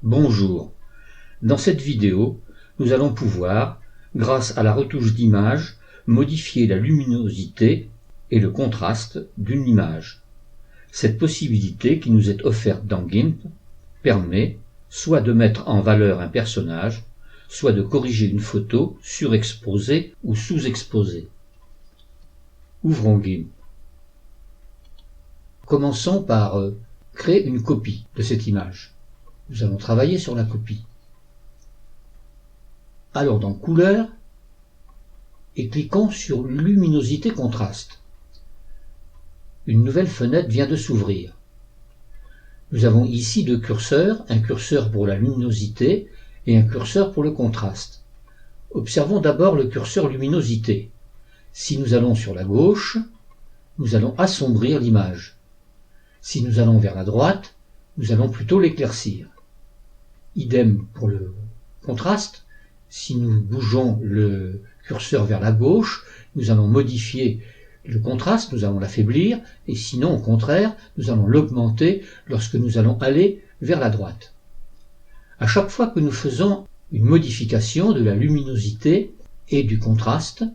Bonjour, dans cette vidéo, nous allons pouvoir, grâce à la retouche d'image, modifier la luminosité et le contraste d'une image. Cette possibilité qui nous est offerte dans GIMP permet soit de mettre en valeur un personnage, soit de corriger une photo surexposée ou sous-exposée. Ouvrons GIMP. Commençons par créer une copie de cette image. Nous allons travailler sur la copie. Allons dans Couleurs et cliquons sur Luminosité contraste. Une nouvelle fenêtre vient de s'ouvrir. Nous avons ici deux curseurs, un curseur pour la luminosité et un curseur pour le contraste. Observons d'abord le curseur luminosité. Si nous allons sur la gauche, nous allons assombrir l'image. Si nous allons vers la droite, nous allons plutôt l'éclaircir. Idem pour le contraste. Si nous bougeons le curseur vers la gauche, nous allons modifier le contraste, nous allons l'affaiblir, et sinon, au contraire, nous allons l'augmenter lorsque nous allons aller vers la droite. À chaque fois que nous faisons une modification de la luminosité et du contraste,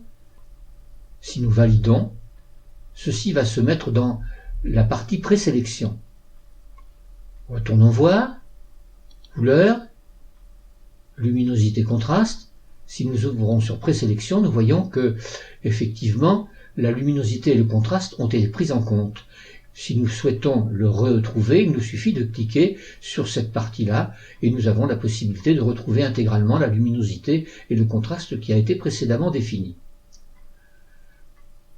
si nous validons, ceci va se mettre dans la partie présélection. Retournons voir, couleur, luminosité, contraste. Si nous ouvrons sur présélection, nous voyons que, effectivement, la luminosité et le contraste ont été pris en compte. Si nous souhaitons le retrouver, il nous suffit de cliquer sur cette partie-là et nous avons la possibilité de retrouver intégralement la luminosité et le contraste qui a été précédemment défini.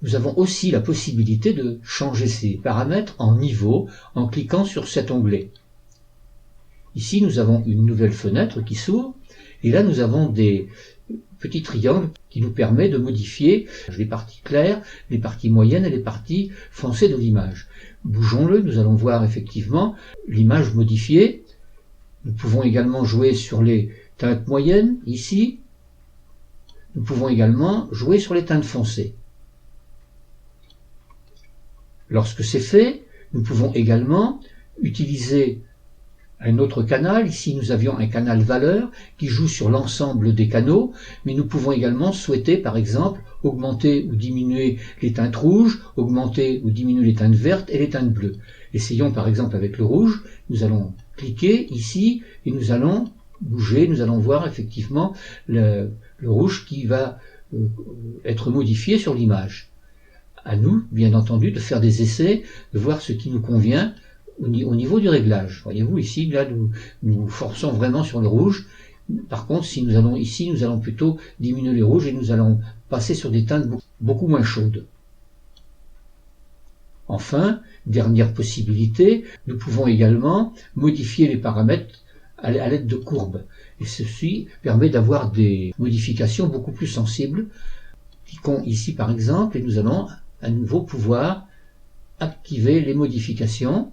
Nous avons aussi la possibilité de changer ces paramètres en niveau en cliquant sur cet onglet. Ici, nous avons une nouvelle fenêtre qui s'ouvre et là, nous avons des petits triangles qui nous permettent de modifier les parties claires, les parties moyennes et les parties foncées de l'image. Bougeons-le, nous allons voir effectivement l'image modifiée. Nous pouvons également jouer sur les teintes moyennes, ici. Nous pouvons également jouer sur les teintes foncées. Lorsque c'est fait, nous pouvons également utiliser un autre canal. Ici, nous avions un canal valeur qui joue sur l'ensemble des canaux, mais nous pouvons également souhaiter, par exemple, augmenter ou diminuer les teintes rouges, augmenter ou diminuer les teintes vertes et les teintes bleues. Essayons par exemple avec le rouge. Nous allons cliquer ici et nous allons bouger, nous allons voir effectivement le rouge qui va être modifié sur l'image. À nous, bien entendu, de faire des essais, de voir ce qui nous convient au niveau du réglage. Voyez-vous, ici, là, nous forçons vraiment sur le rouge. Par contre, si nous allons ici, nous allons plutôt diminuer les rouges et nous allons passer sur des teintes beaucoup moins chaudes. Enfin, dernière possibilité, nous pouvons également modifier les paramètres à l'aide de courbes. Et ceci permet d'avoir des modifications beaucoup plus sensibles. Cliquons ici par exemple et nous allons à nouveau pouvoir activer les modifications.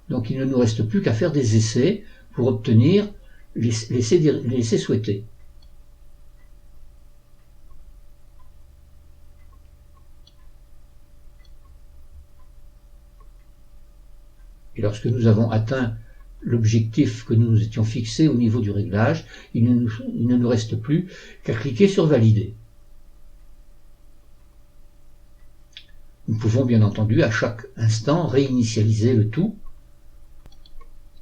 Donc il ne nous reste plus qu'à faire des essais pour obtenir l'essai souhaité. Et lorsque nous avons atteint l'objectif que nous nous étions fixé au niveau du réglage, il ne nous reste plus qu'à cliquer sur Valider. Nous pouvons bien entendu à chaque instant réinitialiser le tout.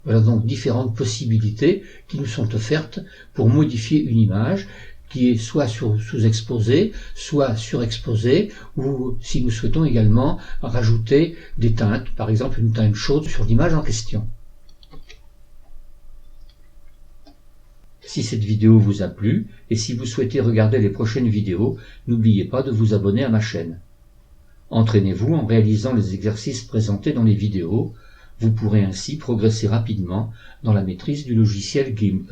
Voilà donc différentes possibilités qui nous sont offertes pour modifier une image qui est soit sous-exposée, soit surexposée, ou si nous souhaitons également rajouter des teintes, par exemple une teinte chaude sur l'image en question. Si cette vidéo vous a plu et si vous souhaitez regarder les prochaines vidéos, n'oubliez pas de vous abonner à ma chaîne. Entraînez-vous en réalisant les exercices présentés dans les vidéos. Vous pourrez ainsi progresser rapidement dans la maîtrise du logiciel GIMP.